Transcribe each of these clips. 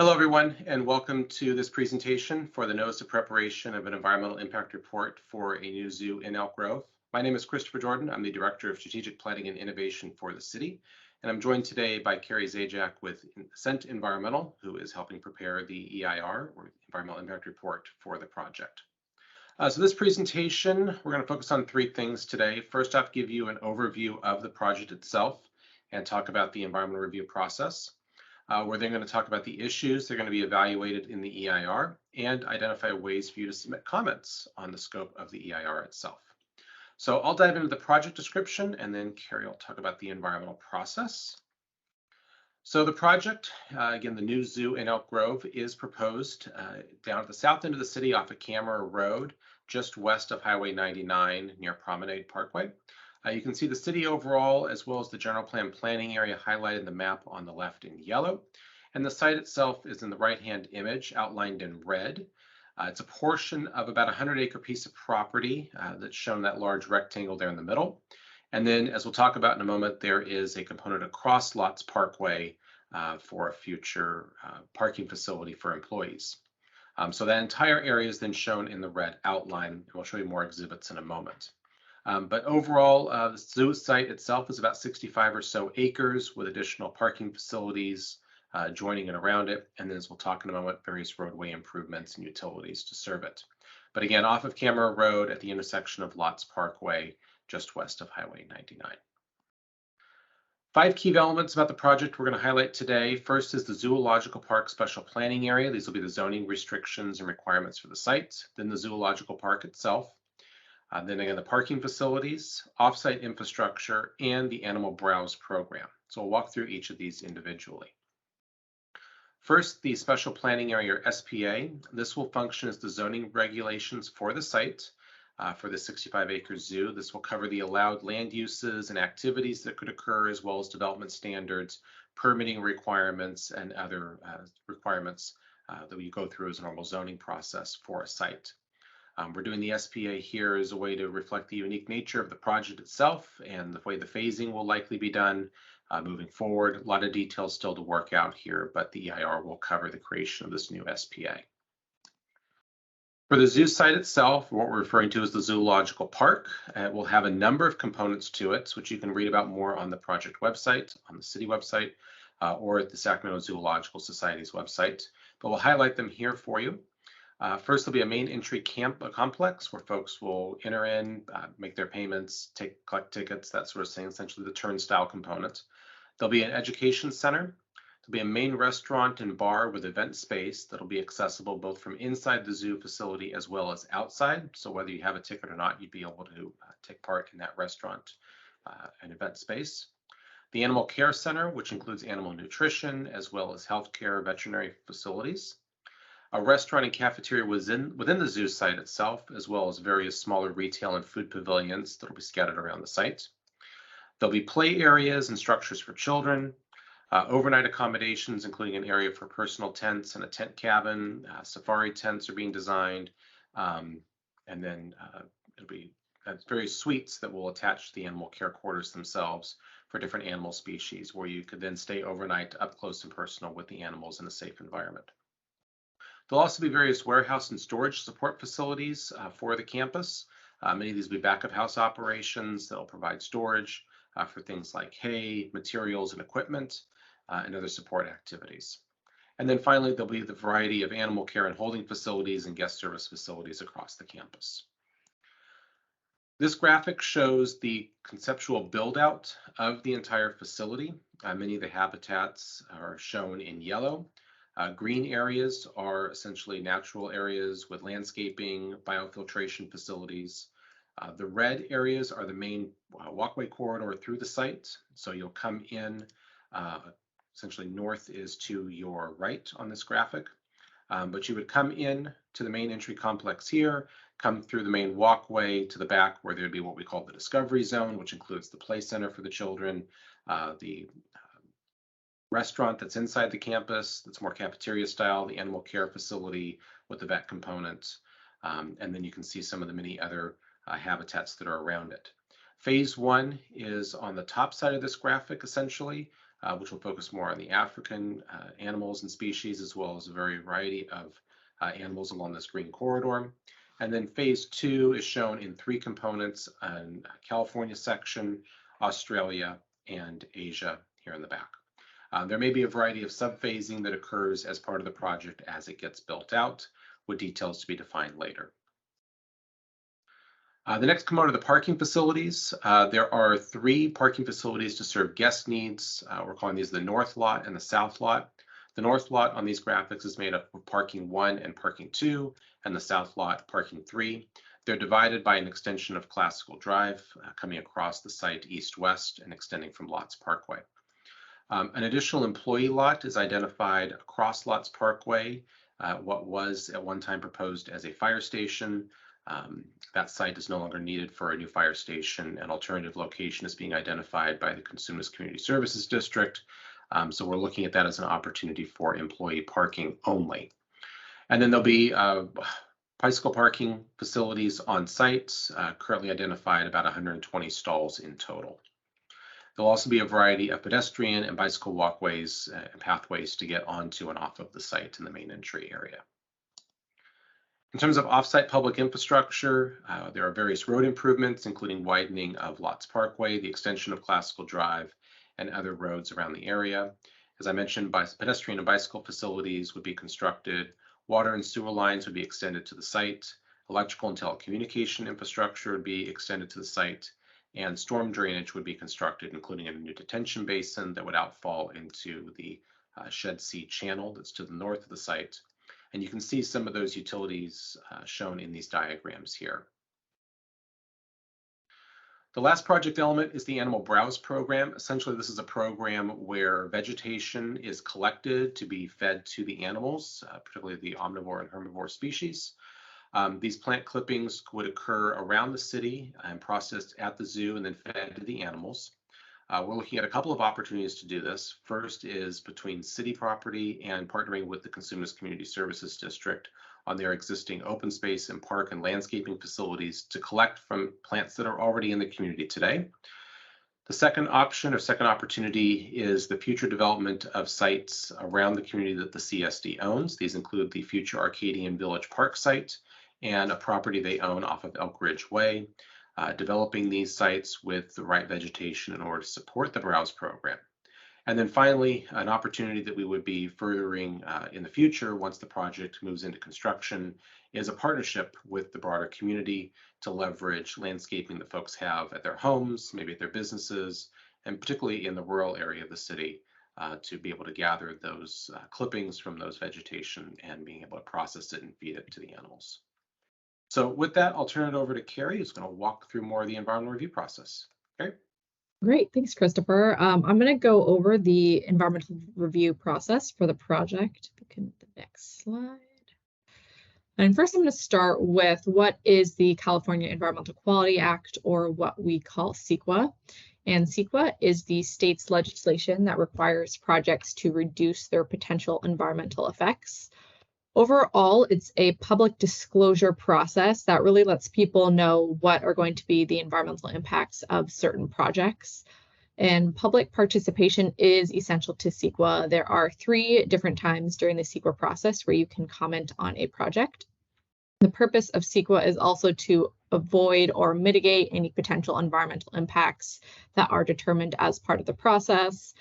Hello, everyone, and welcome to this presentation for the Notice of Preparation of an Environmental Impact Report for a new zoo in Elk Grove. My name is Christopher Jordan. I'm the Director of Strategic Planning and Innovation for the city, and I'm joined today by Carrie Zajac with Ascent Environmental, who is helping prepare the EIR, or Environmental Impact Report, for the project. So this presentation, we're going to focus on three things today. First off, give you an overview of the project itself and talk about the environmental review process. We're then going to talk about the issues that are going to be evaluated in the EIR and identify ways for you to submit comments on the scope of the EIR itself. So I'll dive into the project description, and then Carrie will talk about the environmental process. So the project, again, the new zoo in Elk Grove is proposed down at the south end of the city off of Camera Road, just west of Highway 99 near Promenade Parkway. You can see the city overall, as well as the general plan planning area highlighted in the map on the left in yellow. And the site itself is in the right-hand image outlined in red. It's a portion of about a 100-acre piece of property that's shown in that large rectangle there in the middle. And then, as we'll talk about in a moment, there is a component across Lots Parkway for a future parking facility for employees. So that entire area is then shown in the red outline, and we'll show you more exhibits in a moment. But overall, the zoo site itself is about 65 or so acres with additional parking facilities joining and around it. And then, as we'll talk in a moment, various roadway improvements and utilities to serve it. But again, off of Camera Road at the intersection of Lots Parkway, just west of Highway 99. 5 key elements about the project we're going to highlight today. First is the Zoological Park Special Planning Area. These will be the zoning restrictions and requirements for the site. Then the Zoological Park itself. Then again, the parking facilities, offsite infrastructure, and the animal browse program. So we'll walk through each of these individually. First, the Special Planning Area, or SPA. This will function as the zoning regulations for the site for the 65-acre zoo. This will cover the allowed land uses and activities that could occur, as well as development standards, permitting requirements, and other requirements that we go through as a normal zoning process for a site. We're doing the SPA here as a way to reflect the unique nature of the project itself and the way the phasing will likely be done moving forward. A lot of details still to work out here, but the EIR will cover the creation of this new SPA. For the zoo site itself, what we're referring to as the Zoological Park, it will have a number of components to it, which you can read about more on the project website, on the city website, or at the Sacramento Zoological Society's website. But we'll highlight them here for you. First, there'll be a main entry complex where folks will enter in, make their payments, collect tickets, that sort of thing, essentially the turnstile component. There'll be an education center. There'll be a main restaurant and bar with event space that'll be accessible both from inside the zoo facility as well as outside. So whether you have a ticket or not, you'd be able to take part in that restaurant and event space. The Animal Care Center, which includes animal nutrition as well as healthcare veterinary facilities. A restaurant and cafeteria within the zoo site itself, as well as various smaller retail and food pavilions that will be scattered around the site. There'll be play areas and structures for children, overnight accommodations, including an area for personal tents and a tent cabin. Safari tents are being designed, and then it'll be various suites that will attach to the animal care quarters themselves for different animal species, where you could then stay overnight up close and personal with the animals in a safe environment. There'll also be various warehouse and storage support facilities for the campus. Many of these will be back-of-house operations that will provide storage for things like hay, materials, and equipment, and other support activities. And then finally, there'll be the variety of animal care and holding facilities and guest service facilities across the campus. This graphic shows the conceptual build-out of the entire facility. Many of the habitats are shown in yellow. Green areas are essentially natural areas with landscaping, biofiltration facilities. The red areas are the main walkway corridor through the site. So you'll come in, essentially north is to your right on this graphic. But you would come in to the main entry complex here, come through the main walkway to the back where there'd be what we call the discovery zone, which includes the play center for the children, the restaurant that's inside the campus that's more cafeteria style, the animal care facility with the vet component, and then you can see some of the many other habitats that are around it. Phase 1 is on the top side of this graphic, essentially. which will focus more on the African animals and species, as well as a variety of animals along this green corridor. And then phase 2 is shown in 3 components: on California section, Australia, and Asia here in the back. There may be a variety of subphasing that occurs as part of the project as it gets built out, with details to be defined later. The next component of the parking facilities. There are 3 parking facilities to serve guest needs. We're calling these the North Lot and the South Lot. The North Lot on these graphics is made up of parking 1 and parking 2, and the South Lot parking 3. They're divided by an extension of Classical Drive coming across the site east-west and extending from Lots Parkway. An additional employee lot is identified across Lots Parkway, what was at one time proposed as a fire station. That site is no longer needed for a new fire station. An alternative location is being identified by the Consumers Community Services District. So we're looking at that as an opportunity for employee parking only. And then there'll be bicycle parking facilities on site, currently identified about 120 stalls in total. There'll also be a variety of pedestrian and bicycle walkways and pathways to get onto and off of the site in the main entry area. In terms of off-site public infrastructure, there are various road improvements, including widening of Lots Parkway, the extension of Classical Drive, and other roads around the area. As I mentioned, pedestrian and bicycle facilities would be constructed. Water and sewer lines would be extended to the site. Electrical and telecommunication infrastructure would be extended to the site. And storm drainage would be constructed, including a new detention basin that would outfall into the Shed Sea channel that's to the north of the site. And you can see some of those utilities shown in these diagrams here. The last project element is the Animal Browse Program. Essentially, this is a program where vegetation is collected to be fed to the animals, particularly the omnivore and herbivore species. These plant clippings would occur around the city and processed at the zoo and then fed to the animals. We're looking at a couple of opportunities to do this. First is between city property and partnering with the Consumers Community Services District on their existing open space and park and landscaping facilities to collect from plants that are already in the community today. The second option or second opportunity is the future development of sites around the community that the CSD owns. These include the future Arcadian Village Park site and a property they own off of Elk Ridge Way. Developing these sites with the right vegetation in order to support the browse program. And then finally, an opportunity that we would be furthering in the future once the project moves into construction is a partnership with the broader community to leverage landscaping that folks have at their homes, maybe at their businesses, and particularly in the rural area of the city to be able to gather those clippings from those vegetation and being able to process it and feed it to the animals. So with that, I'll turn it over to Carrie, who's going to walk through more of the environmental review process. Okay. Great, thanks, Christopher. I'm going to go over the environmental review process for the project. We can the next slide. And first, I'm going to start with what is the California Environmental Quality Act, or what we call CEQA. And CEQA is the state's legislation that requires projects to reduce their potential environmental effects. Overall, it's a public disclosure process that really lets people know what are going to be the environmental impacts of certain projects. And public participation is essential to CEQA. There are 3 different times during the CEQA process where you can comment on a project. The purpose of CEQA is also to avoid or mitigate any potential environmental impacts that are determined as part of the process.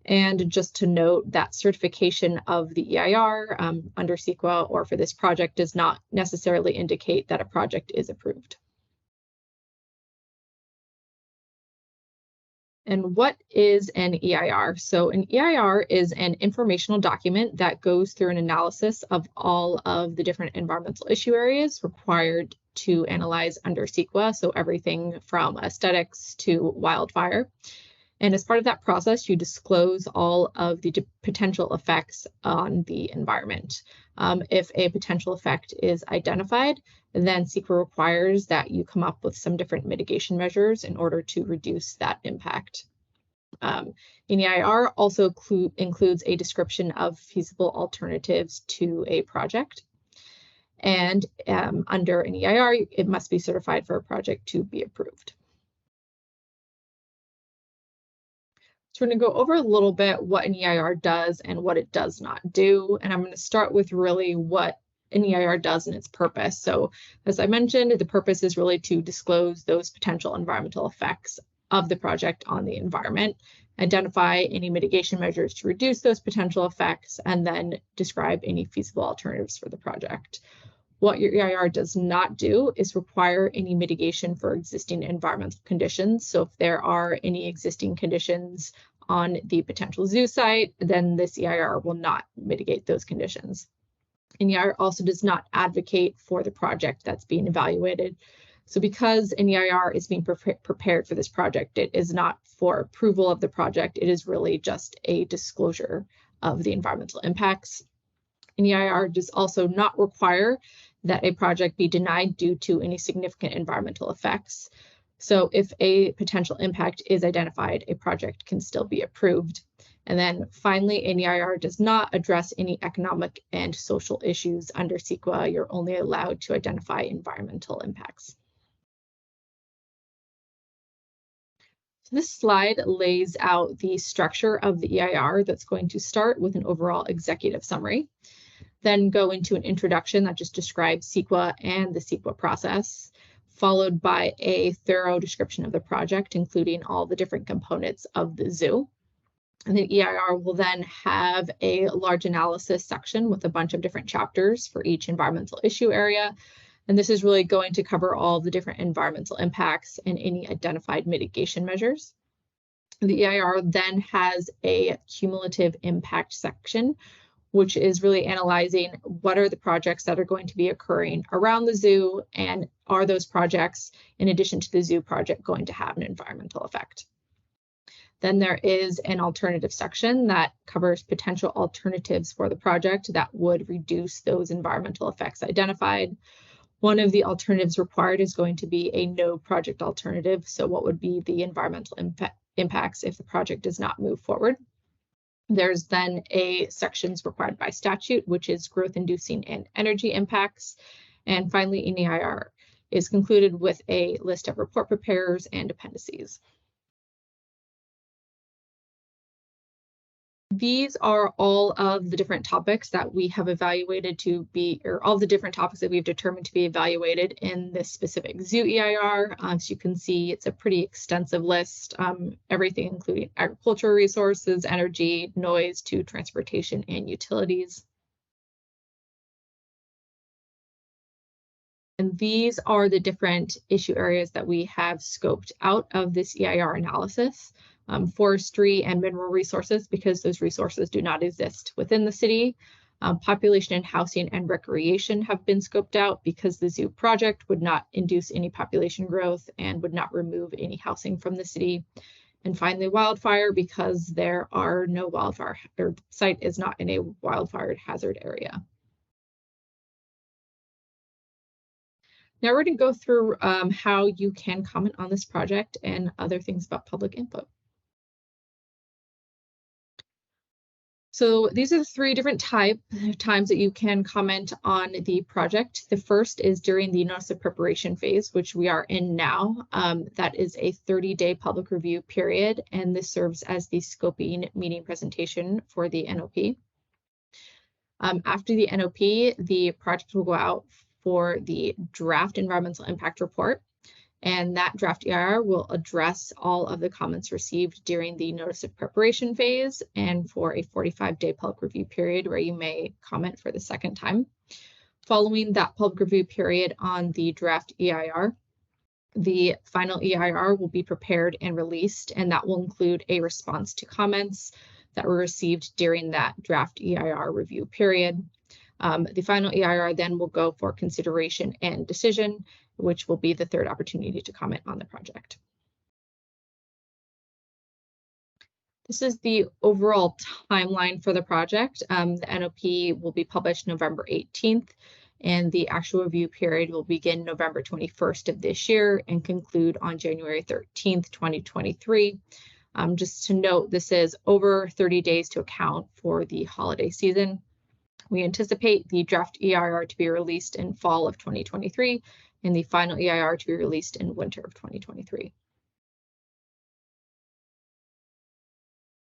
And just to note that certification of the EIR under CEQA or for this project does not necessarily indicate that a project is approved. And what is an EIR? So an EIR is an informational document that goes through an analysis of all of the different environmental issue areas required to analyze under CEQA. So everything from aesthetics to wildfire. And as part of that process, you disclose all of the potential effects on the environment. If a potential effect is identified, then CEQA requires that you come up with some different mitigation measures in order to reduce that impact. An EIR also includes a description of feasible alternatives to a project. And under an EIR, it must be certified for a project to be approved. So we're going to go over a little bit what an EIR does and what it does not do. And I'm going to start with really what an EIR does and its purpose. So as I mentioned, the purpose is really to disclose those potential environmental effects of the project on the environment, identify any mitigation measures to reduce those potential effects, and then describe any feasible alternatives for the project. What your EIR does not do is require any mitigation for existing environmental conditions. So if there are any existing conditions on the potential zoo site, then this EIR will not mitigate those conditions. An EIR also does not advocate for the project that's being evaluated. So because an EIR is being prepared for this project, it is not for approval of the project. It is really just a disclosure of the environmental impacts. An EIR does also not require that a project be denied due to any significant environmental effects. So if a potential impact is identified, a project can still be approved. And then finally, an EIR does not address any economic and social issues under CEQA. You're only allowed to identify environmental impacts. So this slide lays out the structure of the EIR that's going to start with an overall executive summary, then go into an introduction that just describes CEQA and the CEQA process, followed by a thorough description of the project, including all the different components of the zoo. And the EIR will then have a large analysis section with a bunch of different chapters for each environmental issue area. And this is really going to cover all the different environmental impacts and any identified mitigation measures. The EIR then has a cumulative impact section, which is really analyzing what are the projects that are going to be occurring around the zoo, and are those projects, in addition to the zoo project, going to have an environmental effect. Then there is an alternative section that covers potential alternatives for the project that would reduce those environmental effects identified. One of the alternatives required is going to be a no project alternative. So what would be the environmental impacts if the project does not move forward? There's then a sections required by statute, which is growth inducing and energy impacts. And finally, an EIR is concluded with a list of report preparers and appendices. These are all of the different topics that we have evaluated to be, or all the different topics that we've determined to be evaluated in this specific zoo EIR. So you can see it's a pretty extensive list, everything including agricultural resources, energy, noise, to transportation and utilities. And these are the different issue areas that we have scoped out of this EIR analysis. Forestry and mineral resources, because those resources do not exist within the city. Population and housing and recreation have been scoped out because the zoo project would not induce any population growth and would not remove any housing from the city. And finally, wildfire, because there are no wildfire, or the site is not in a wildfire hazard area. Now we're going to go through how you can comment on this project and other things about public input. So these are the three different times that you can comment on the project. The first is during the notice of preparation phase, which we are in now. That is a 30-day public review period, and this serves as the scoping meeting presentation for the NOP. After the NOP, the project will go out for the draft environmental impact report. And that draft EIR will address all of the comments received during the notice of preparation phase and for a 45-day public review period where you may comment for the second time. Following that public review period on the draft EIR, the final EIR will be prepared and released, and that will include a response to comments that were received during that draft EIR review period. The final EIR then will go for consideration and decision, which will be the third opportunity to comment on the project. This is the overall timeline for the project. The NOP will be published November 18th, and the actual review period will begin November 21st of this year and conclude on January 13th, 2023. Just to note, this is over 30 days to account for the holiday season. We anticipate the draft EIR to be released in fall of 2023 and the final EIR to be released in winter of 2023.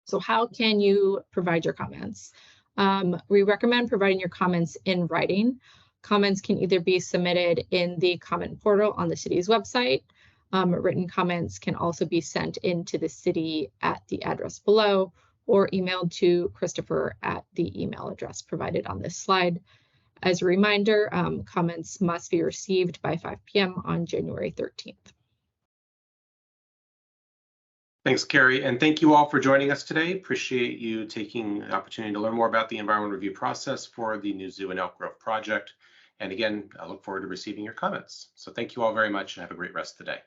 So how can you provide your comments? We recommend providing your comments in writing. Comments can either be submitted in the comment portal on the city's website. Written comments can also be sent into the city at the address below, or emailed to Christopher at the email address provided on this slide. As a reminder, comments must be received by 5 p.m. on January 13th. Thanks, Carrie, and thank you all for joining us today. Appreciate you taking the opportunity to learn more about the environmental review process for the new zoo in Elk Grove project. And again, I look forward to receiving your comments. So thank you all very much and have a great rest of the day.